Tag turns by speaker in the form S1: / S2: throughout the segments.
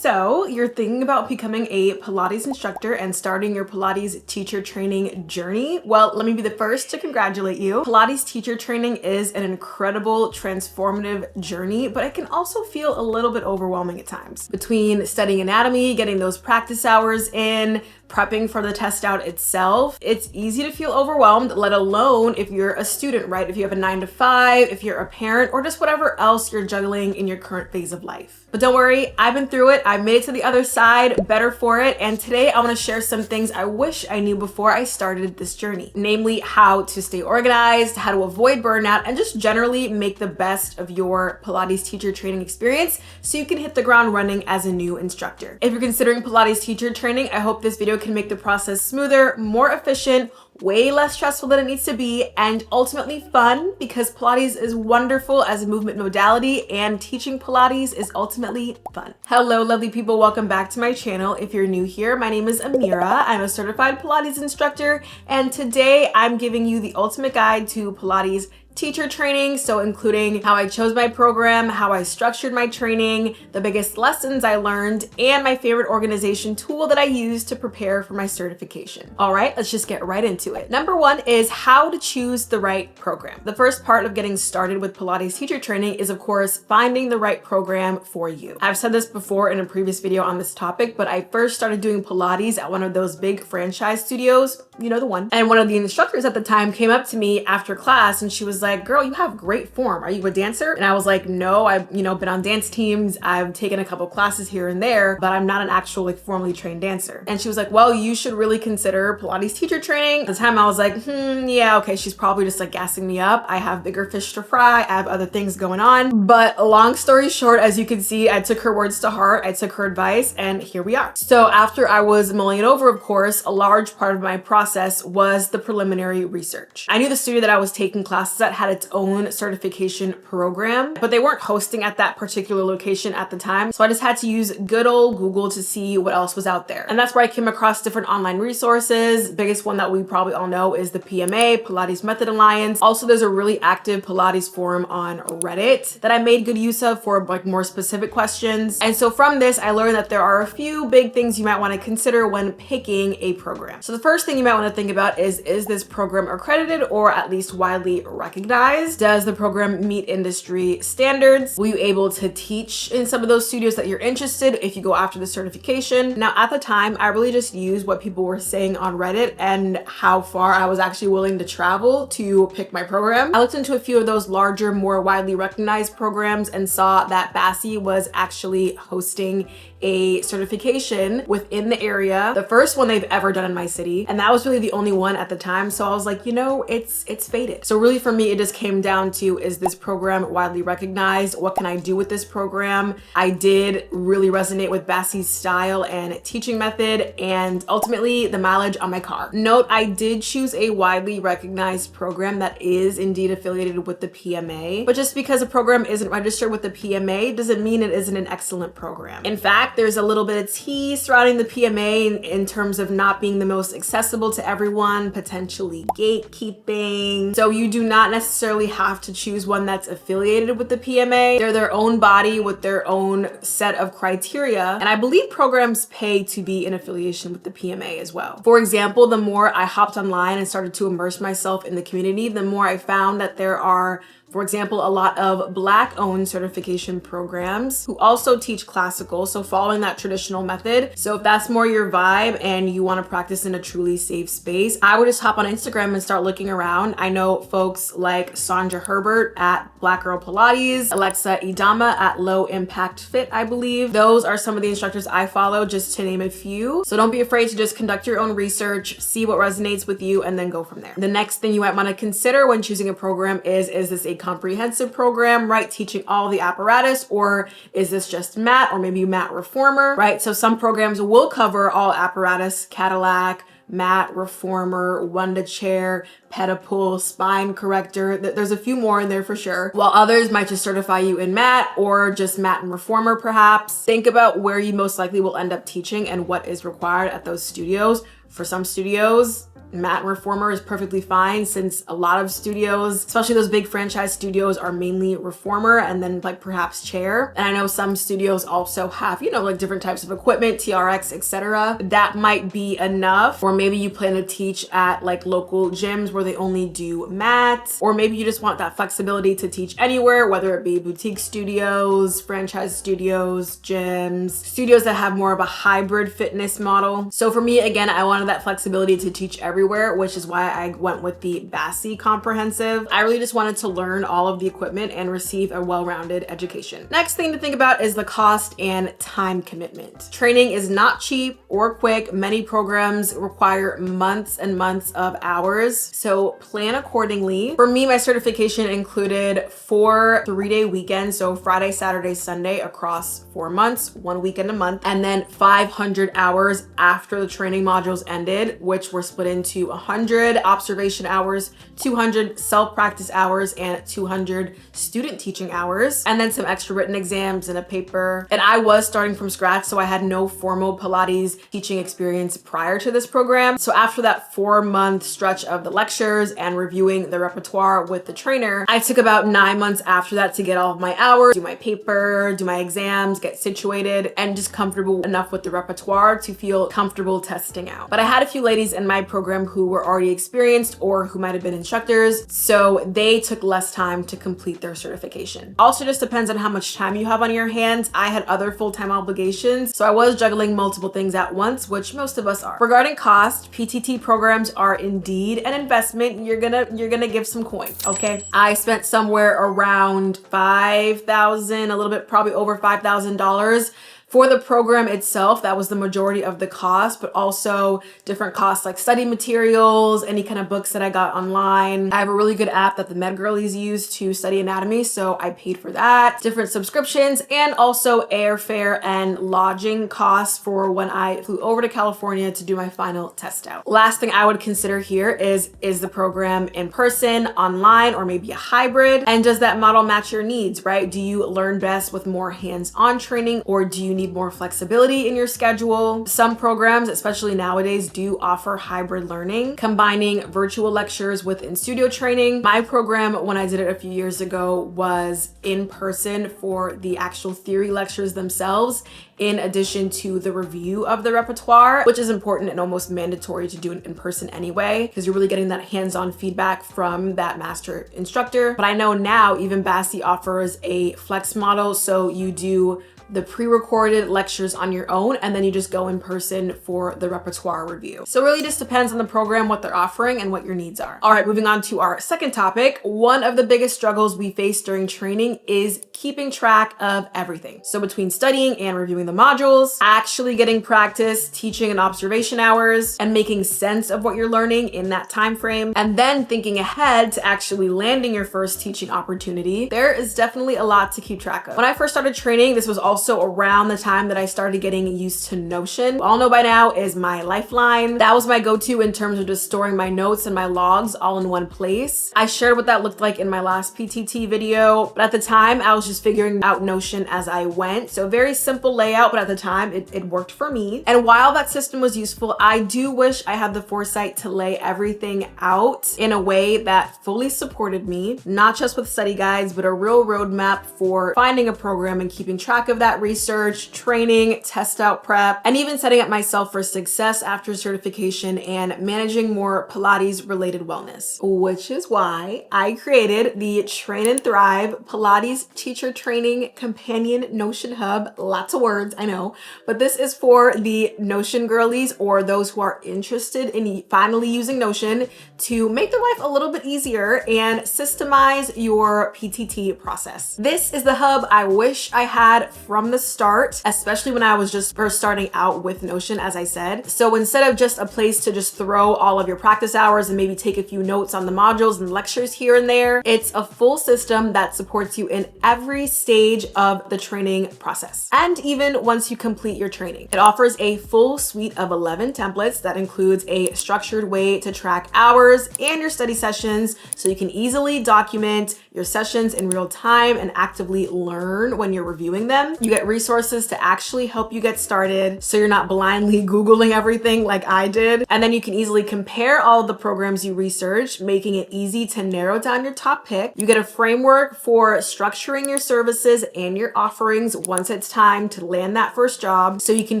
S1: So you're thinking about becoming a Pilates instructor and starting your Pilates teacher training journey? Well, let me be the first to congratulate you. Pilates teacher training is an incredible, transformative journey, but it can also feel a little bit overwhelming at times. Between studying anatomy, getting those practice hours in, prepping for the test out itself, it's easy to feel overwhelmed, let alone if you're a student, right? If you have a 9 to 5, if you're a parent, or just whatever else you're juggling in your current phase of life. But don't worry, I've been through it. I made it to the other side, better for it. And today I want to share some things I wish I knew before I started this journey. Namely, how to stay organized, how to avoid burnout, and just generally make the best of your Pilates teacher training experience so you can hit the ground running as a new instructor. If you're considering Pilates teacher training, I hope this video can make the process smoother, more efficient, way less stressful than it needs to be, and ultimately fun, because Pilates is wonderful as a movement modality and teaching Pilates is ultimately fun. Hello, lovely people. Welcome back to my channel. If you're new here, my name is Amira. I'm a certified Pilates instructor, and today I'm giving you the ultimate guide to Pilates teacher training, so including how I chose my program, how I structured my training, the biggest lessons I learned, and my favorite organization tool that I use to prepare for my certification. All right, let's just get right into it. Number one is how to choose the right program. The first part of getting started with Pilates teacher training is, of course, finding the right program for you. I've said this before in a previous video on this topic, but I first started doing Pilates at one of those big franchise studios, you know, the one. And one of the instructors at the time came up to me after class and she was like, "Girl, you have great form. Are you a dancer?" And I was like, "No, I've, been on dance teams. I've taken a couple classes here and there, but I'm not an actual formally trained dancer." And she was like, "Well, you should really consider Pilates teacher training." At the time I was like, yeah, okay. She's probably just gassing me up. I have bigger fish to fry. I have other things going on. But long story short, as you can see, I took her words to heart. I took her advice and here we are. So after I was mulling it over, of course, a large part of my process was the preliminary research. I knew the studio that I was taking classes at had its own certification program, but they weren't hosting at that particular location at the time. So I just had to use good old Google to see what else was out there. And that's where I came across different online resources. Biggest one that we probably all know is the PMA, Pilates Method Alliance. Also, there's a really active Pilates forum on Reddit that I made good use of for more specific questions. And so from this, I learned that there are a few big things you might want to consider when picking a program. So the first thing you might want to think about is this program accredited or at least widely recognized? Does the program meet industry standards? Will you be able to teach in some of those studios that you're interested if you go after the certification? Now, at the time, I really just used what people were saying on Reddit and how far I was actually willing to travel to pick my program. I looked into a few of those larger, more widely recognized programs and saw that Bassi was actually hosting a certification within the area, the first one they've ever done in my city, and that was really the only one at the time. So I was like, it's fated. So really for me, it just came down to, is this program widely recognized? What can I do with this program? I did really resonate with Bassi's style and teaching method, and ultimately the mileage on my car. Note, I did choose a widely recognized program that is indeed affiliated with the PMA, but just because a program isn't registered with the PMA doesn't mean it isn't an excellent program. In fact, there's a little bit of tea surrounding the PMA in terms of not being the most accessible to everyone, potentially gatekeeping. So you do not necessarily have to choose one that's affiliated with the PMA. They're their own body with their own set of criteria. And I believe programs pay to be in affiliation with the PMA as well. For example, the more I hopped online and started to immerse myself in the community, the more I found that there are, for example, a lot of Black-owned certification programs who also teach classical, so following that traditional method. So if that's more your vibe and you want to practice in a truly safe space, I would just hop on Instagram and start looking around. I know folks like Sandra Herbert at Black Girl Pilates, Alexa Idama at Low Impact Fit, I believe. Those are some of the instructors I follow, just to name a few. So don't be afraid to just conduct your own research, see what resonates with you, and then go from there. The next thing you might want to consider when choosing a program is this a comprehensive program, right? Teaching all the apparatus, or is this just mat, or maybe mat reformer, right? So some programs will cover all apparatus, Cadillac, mat reformer, Wunda chair, pedipool, spine corrector. There's a few more in there for sure. While others might just certify you in mat or just mat and reformer perhaps. Think about where you most likely will end up teaching and what is required at those studios. For some studios, mat and reformer is perfectly fine, since a lot of studios, especially those big franchise studios, are mainly reformer and then like perhaps chair. And I know some studios also have, you know, like different types of equipment, TRX, etc. That might be enough. Or maybe you plan to teach at like local gyms where they only do mats, or maybe you just want that flexibility to teach anywhere, whether it be boutique studios, franchise studios, gyms, studios that have more of a hybrid fitness model. So for me, again, I wanted that flexibility to teach everywhere, which is why I went with the BASI comprehensive. I really just wanted to learn all of the equipment and receive a well-rounded education. Next thing to think about is the cost and time commitment. Training is not cheap or quick. Many programs require months and months of hours, so plan accordingly. For me, my certification included 4 3-day weekends, so Friday, Saturday, Sunday across 4 months, 1 weekend a month, and then 500 hours after the training modules ended, which were split into 100 observation hours, 200 self-practice hours, and 200 student teaching hours, and then some extra written exams and a paper. And I was starting from scratch, so I had no formal Pilates teaching experience prior to this program. So after that 4-month stretch of the lectures and reviewing the repertoire with the trainer, I took about 9 months after that to get all of my hours, do my paper, do my exams, get situated, and just comfortable enough with the repertoire to feel comfortable testing out. But I had a few ladies in my program who were already experienced or who might have been instructors, so they took less time to complete their certification. Also just depends on how much time you have on your hands. I had other full-time obligations, so I was juggling multiple things at once, which most of us are. Regarding cost, PTT programs are indeed an investment. You're gonna give some coin, okay? I spent somewhere around $5,000, a little bit, probably over $5,000 for the program itself. That was the majority of the cost, but also different costs like study materials, any kind of books that I got online. I have a really good app that the med girlies use to study anatomy, so I paid for that. Different subscriptions, and also airfare and lodging costs for when I flew over to California to do my final test out. Last thing I would consider here is the program in person, online, or maybe a hybrid? And does that model match your needs, right? Do you learn best with more hands-on training, or do you need more flexibility in your schedule? Some programs, especially nowadays, do offer hybrid learning, combining virtual lectures with in-studio training. My program, when I did it a few years ago, was in person for the actual theory lectures themselves, in addition to the review of the repertoire, which is important and almost mandatory to do it in person anyway, because you're really getting that hands-on feedback from that master instructor. But I know now even BASI offers a flex model, so you do the pre-recorded lectures on your own, and then you just go in person for the repertoire review. So it really just depends on the program, what they're offering, and what your needs are. All right, moving on to our second topic. One of the biggest struggles we face during training is keeping track of everything. So between studying and reviewing the modules, actually getting practice, teaching and observation hours, and making sense of what you're learning in that time frame, and then thinking ahead to actually landing your first teaching opportunity, there is definitely a lot to keep track of. When I first started training, this was also around the time that I started getting used to Notion. All I know by now is my lifeline. That was my go-to in terms of just storing my notes and my logs all in one place. I shared what that looked like in my last PTT video, but at the time I was just figuring out Notion as I went. So very simple layout, but at the time it worked for me. And while that system was useful, I do wish I had the foresight to lay everything out in a way that fully supported me, not just with study guides, but a real roadmap for finding a program and keeping track of that research, training, test out prep, and even setting up myself for success after certification and managing more Pilates related wellness, which is why I created the Train and Thrive Pilates Teacher Training Companion Notion Hub. Lots of words, I know, but this is for the Notion girlies or those who are interested in finally using Notion to make their life a little bit easier and systemize your PTT process. This is the hub I wish I had from the start, especially when I was just first starting out with Notion, as I said. So instead of just a place to just throw all of your practice hours and maybe take a few notes on the modules and lectures here and there, it's a full system that supports you in every stage of the training process. And even once you complete your training, it offers a full suite of 11 templates that includes a structured way to track hours and your study sessions, so you can easily document your your sessions in real time and actively learn when you're reviewing them. You get resources to actually help you get started so you're not blindly Googling everything like I did. And then you can easily compare all of the programs you researched, making it easy to narrow down your top pick. You get a framework for structuring your services and your offerings once it's time to land that first job, so you can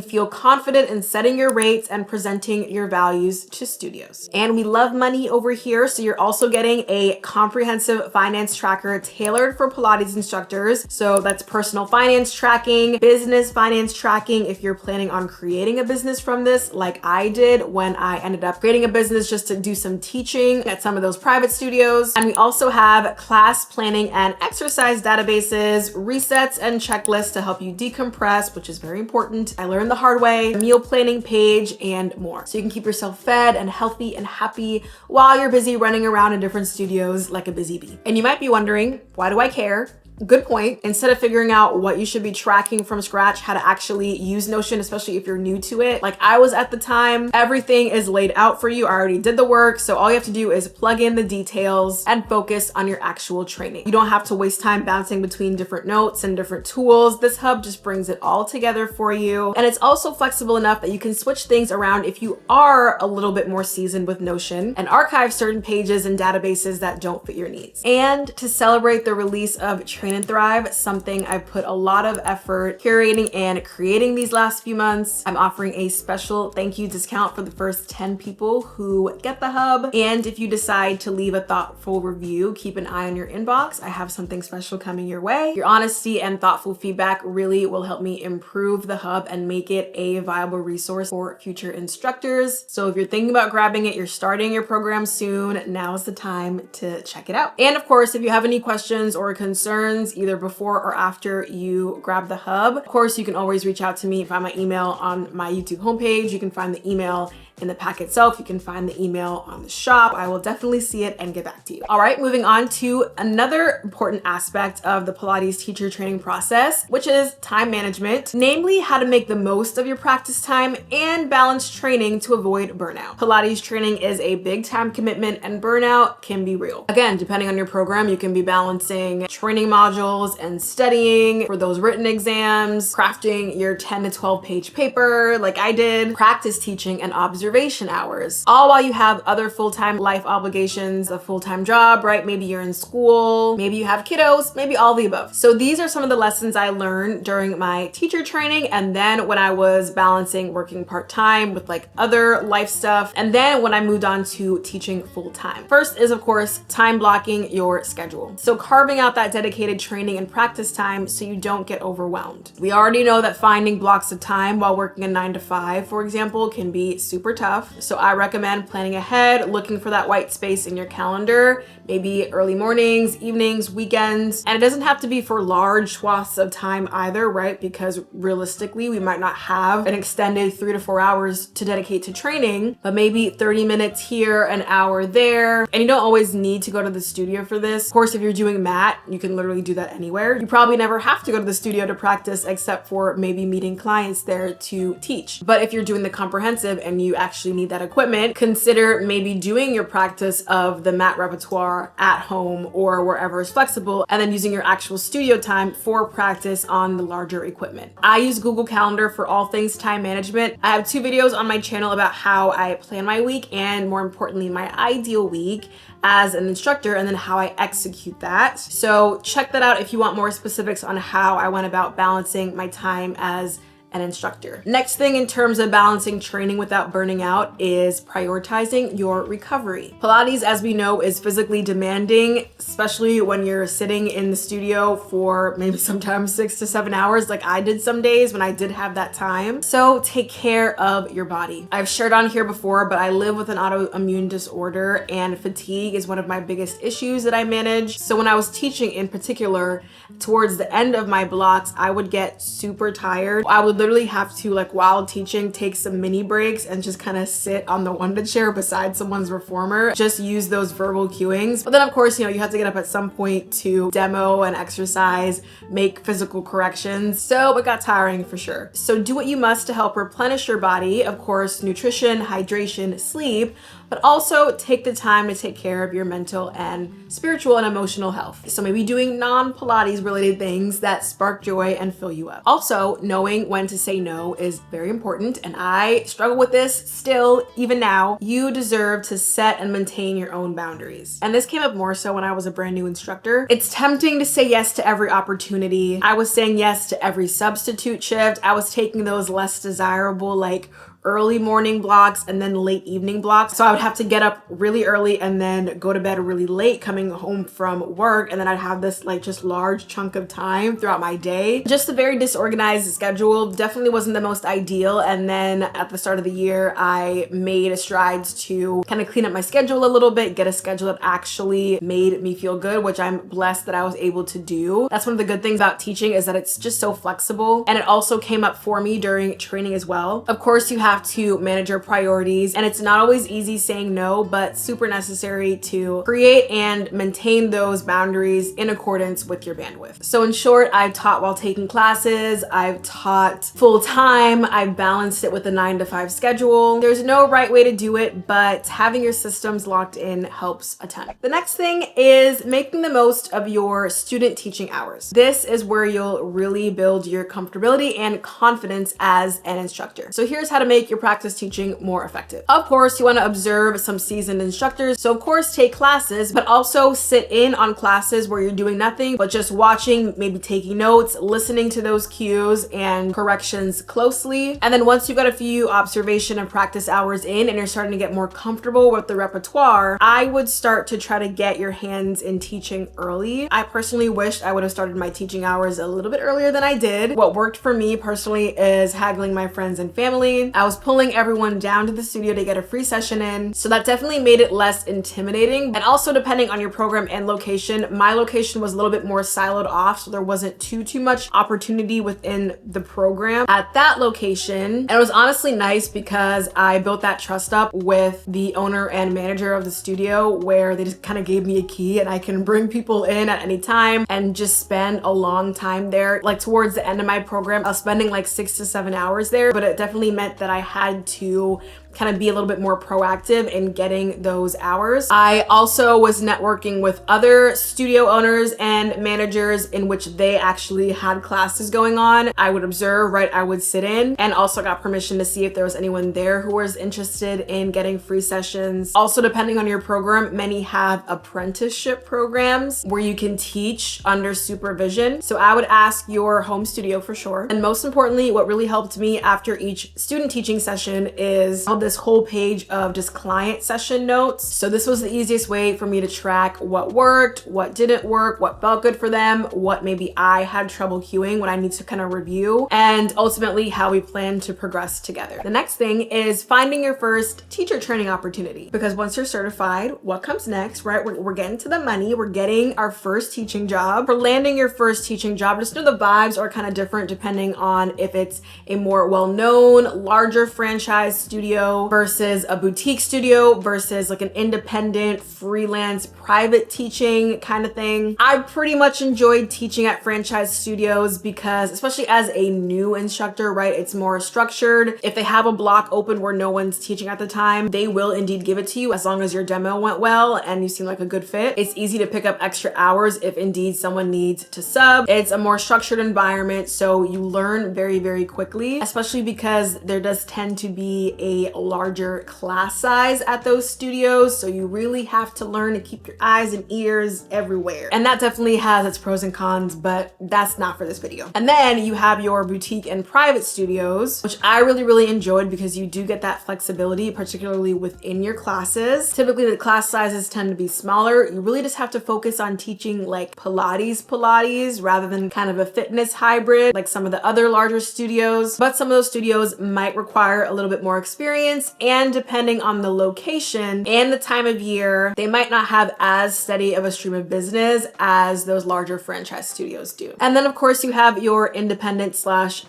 S1: feel confident in setting your rates and presenting your values to studios. And we love money over here, so you're also getting a comprehensive finance tracker tailored for Pilates instructors. So that's personal finance tracking, business finance tracking if you're planning on creating a business from this, like I did when I ended up creating a business just to do some teaching at some of those private studios. And we also have class planning and exercise databases, resets and checklists to help you decompress, which is very important. I learned the hard way, a meal planning page, and more. So you can keep yourself fed and healthy and happy while you're busy running around in different studios like a busy bee. And you might be wondering, why do I care? Good point. Instead of figuring out what you should be tracking from scratch, how to actually use Notion, especially if you're new to it, like I was at the time, everything is laid out for you. I already did the work. So all you have to do is plug in the details and focus on your actual training. You don't have to waste time bouncing between different notes and different tools. This hub just brings it all together for you. And it's also flexible enough that you can switch things around if you are a little bit more seasoned with Notion and archive certain pages and databases that don't fit your needs. And to celebrate the release of Train and Thrive, something I've put a lot of effort curating and creating these last few months, I'm offering a special thank you discount for the first 10 people who get the hub. And if you decide to leave a thoughtful review, keep an eye on your inbox. I have something special coming your way. Your honesty and thoughtful feedback really will help me improve the hub and make it a viable resource for future instructors. So if you're thinking about grabbing it, you're starting your program soon, now's the time to check it out. And of course, if you have any questions or concerns either before or after you grab the hub, of course, you can always reach out to me. Find my email on my YouTube homepage. You can find the email in the pack itself. You can find the email on the shop. I will definitely see it and get back to you. All right, moving on to another important aspect of the Pilates teacher training process, which is time management, namely how to make the most of your practice time and balance training to avoid burnout. Pilates training is a big time commitment and burnout can be real. Again, depending on your program, you can be balancing training modules and studying for those written exams, crafting your 10 to 12 page paper like I did, practice teaching and observation hours, all while you have other full-time life obligations, a full-time job, right? Maybe you're in school, maybe you have kiddos, maybe all the above. So these are some of the lessons I learned during my teacher training, and then when I was balancing working part-time with like other life stuff, and then when I moved on to teaching full-time. First is, of course, time blocking your schedule. So carving out that dedicated training and practice time so you don't get overwhelmed. We already know that finding blocks of time while working a 9 to 5, for example, can be super tough. So I recommend planning ahead, looking for that white space in your calendar, maybe early mornings, evenings, weekends. And it doesn't have to be for large swaths of time either, right? Because realistically, we might not have an extended 3 to 4 hours to dedicate to training, but maybe 30 minutes here, an hour there. And you don't always need to go to the studio for this. Of course, if you're doing mat, you can literally do that anywhere. You probably never have to go to the studio to practice except for maybe meeting clients there to teach. But if you're doing the comprehensive and you actually need that equipment, consider maybe doing your practice of the mat repertoire at home or wherever is flexible, and then using your actual studio time for practice on the larger equipment. I use Google Calendar for all things time management. I have 2 videos on my channel about how I plan my week and, more importantly, my ideal week as an instructor, and then how I execute that. So check that out if you want more specifics on how I went about balancing my time as an instructor. Next thing in terms of balancing training without burning out is prioritizing your recovery. Pilates, as we know, is physically demanding, especially when you're sitting in the studio for maybe sometimes 6 to 7 hours, like I did some days when I did have that time. So take care of your body. I've shared on here before, but I live with an autoimmune disorder, and fatigue is one of my biggest issues that I manage. So when I was teaching in particular, towards the end of my blocks, I would get super tired. I would literally have to, like, while teaching, take some mini breaks and just kind of sit on the wonder chair beside someone's reformer. Just use those verbal cueings. But then of course, you have to get up at some point to demo and exercise, make physical corrections. So it got tiring for sure. So do what you must to help replenish your body. Of course, nutrition, hydration, sleep, but also take the time to take care of your mental and spiritual and emotional health. So maybe doing non-Pilates related things that spark joy and fill you up. Also, knowing when to say no is very important, and I struggle with this still, even now. You deserve to set and maintain your own boundaries. And this came up more so when I was a brand new instructor. It's tempting to say yes to every opportunity. I was saying yes to every substitute shift. I was taking those less desirable, like, early morning blocks and then late evening blocks. So I would have to get up really early and then go to bed really late coming home from work. And then I'd have this, like, just large chunk of time throughout my day. Just a very disorganized schedule. Definitely wasn't the most ideal. And then at the start of the year, I made strides to kind of clean up my schedule a little bit, get a schedule that actually made me feel good, which I'm blessed that I was able to do. That's one of the good things about teaching, is that it's just so flexible. And it also came up for me during training as well. Of course, you have to manage your priorities, and it's not always easy saying no, but super necessary to create and maintain those boundaries in accordance with your bandwidth. So in short, I've taught while taking classes, I've taught full time, I've balanced it with a 9-to-5 schedule. There's no right way to do it, but having your systems locked in helps a ton. The next thing is making the most of your student teaching hours. This is where you'll really build your comfortability and confidence as an instructor. So here's how to make your practice teaching more effective. Of course, you want to observe some seasoned instructors. So of course, take classes, but also sit in on classes where you're doing nothing, but just watching, maybe taking notes, listening to those cues and corrections closely. And then once you've got a few observation and practice hours in and you're starting to get more comfortable with the repertoire, I would start to try to get your hands in teaching early. I personally wished I would have started my teaching hours a little bit earlier than I did. What worked for me personally is haggling my friends and family. I was pulling everyone down to the studio to get a free session in. So that definitely made it less intimidating. And also, depending on your program and location, my location was a little bit more siloed off, so there wasn't too much opportunity within the program at that location. And it was honestly nice because I built that trust up with the owner and manager of the studio, where they just kind of gave me a key and I can bring people in at any time and just spend a long time there. Like towards the end of my program, I was spending like 6 to 7 hours there, but it definitely meant that I had to kind of be a little bit more proactive in getting those hours. I also was networking with other studio owners and managers in which they actually had classes going on. I would observe, right? I would sit in, and also got permission to see if there was anyone there who was interested in getting free sessions. Also, depending on your program, many have apprenticeship programs where you can teach under supervision. So I would ask your home studio for sure. And most importantly, what really helped me after each student teaching session is this whole page of just client session notes. So this was the easiest way for me to track what worked, what didn't work, what felt good for them, what maybe I had trouble cueing, what I need to kind of review, and ultimately how we plan to progress together. The next thing is finding your first teacher training opportunity, because once you're certified, what comes next, right? We're getting to the money, we're getting our first teaching job. For landing your first teaching job, just know the vibes are kind of different depending on if it's a more well-known, larger franchise studio versus a boutique studio versus like an independent, freelance, private teaching kind of thing. I pretty much enjoyed teaching at franchise studios because, especially as a new instructor, right, it's more structured. If they have a block open where no one's teaching at the time, they will indeed give it to you as long as your demo went well and you seem like a good fit. It's easy to pick up extra hours if indeed someone needs to sub. It's a more structured environment, so you learn very, very quickly, especially because there does tend to be a larger class size at those studios, so you really have to learn to keep your eyes and ears everywhere. And that definitely has its pros and cons, but that's not for this video. And then you have your boutique and private studios, which I really enjoyed because you do get that flexibility, particularly within your classes. Typically the class sizes tend to be smaller. You really just have to focus on teaching like Pilates rather than kind of a fitness hybrid like some of the other larger studios. But some of those studios might require a little bit more experience experience, and depending on the location and the time of year, they might not have as steady of a stream of business as those larger franchise studios do. And then of course you have your independent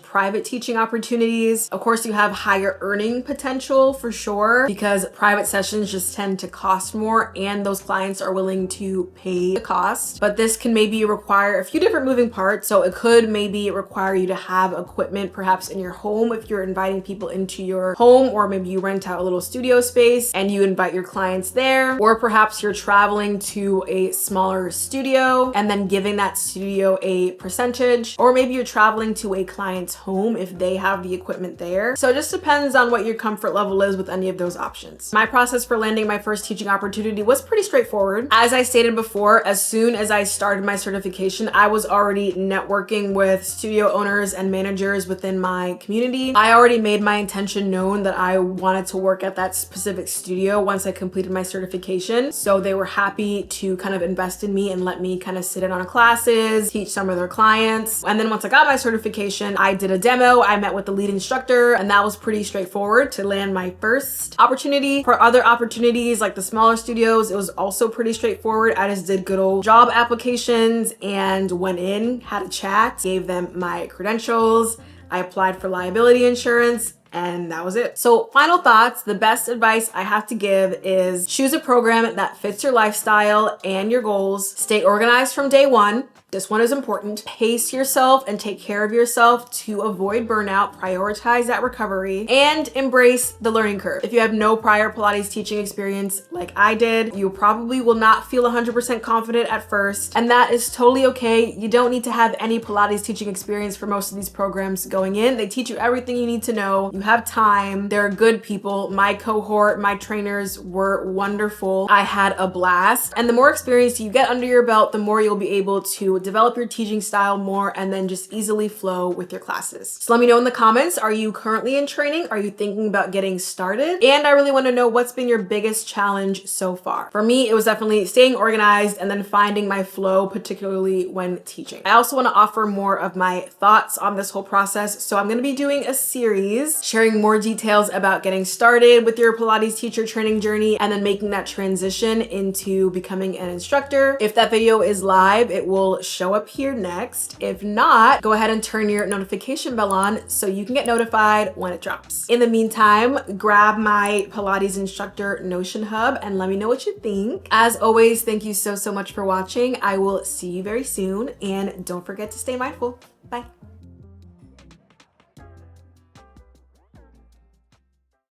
S1: / private teaching opportunities. Of course you have higher earning potential for sure, because private sessions just tend to cost more and those clients are willing to pay the cost. But this can maybe require a few different moving parts. So it could maybe require you to have equipment perhaps in your home if you're inviting people into your home, or maybe you rent out a little studio space and you invite your clients there, or perhaps you're traveling to a smaller studio and then giving that studio a percentage, or maybe you're traveling to a client's home if they have the equipment there. So it just depends on what your comfort level is with any of those options. My process for landing my first teaching opportunity was pretty straightforward. As I stated before, as soon as I started my certification, I was already networking with studio owners and managers within my community. I already made my intention known that I wanted to work at that specific studio once I completed my certification. So they were happy to kind of invest in me and let me kind of sit in on classes, teach some of their clients. And then once I got my certification, I did a demo. I met with the lead instructor, and that was pretty straightforward to land my first opportunity. For other opportunities like the smaller studios, it was also pretty straightforward. I just did good old job applications and went in, had a chat, gave them my credentials. I applied for liability insurance, and that was it. So final thoughts, the best advice I have to give is choose a program that fits your lifestyle and your goals. Stay organized from day one. This one is important. Pace yourself and take care of yourself to avoid burnout. Prioritize that recovery and embrace the learning curve. If you have no prior Pilates teaching experience like I did, you probably will not feel 100% confident at first, and that is totally okay. You don't need to have any Pilates teaching experience for most of these programs going in. They teach you everything you need to know. You have time. They're good people. My cohort, my trainers were wonderful. I had a blast. And the more experience you get under your belt, the more you'll be able to develop your teaching style more and then just easily flow with your classes. So let me know in the comments, are you currently in training? Are you thinking about getting started? And I really want to know what's been your biggest challenge so far. For me, it was definitely staying organized and then finding my flow, particularly when teaching. I also want to offer more of my thoughts on this whole process. So I'm going to be doing a series sharing more details about getting started with your Pilates teacher training journey and then making that transition into becoming an instructor. If that video is live, it will show up here next. If not, go ahead and turn your notification bell on so you can get notified when it drops. In the meantime, grab my Pilates instructor Notion Hub and let me know what you think. As always, thank you so much for watching. I will see you very soon, and don't forget to stay mindful. Bye.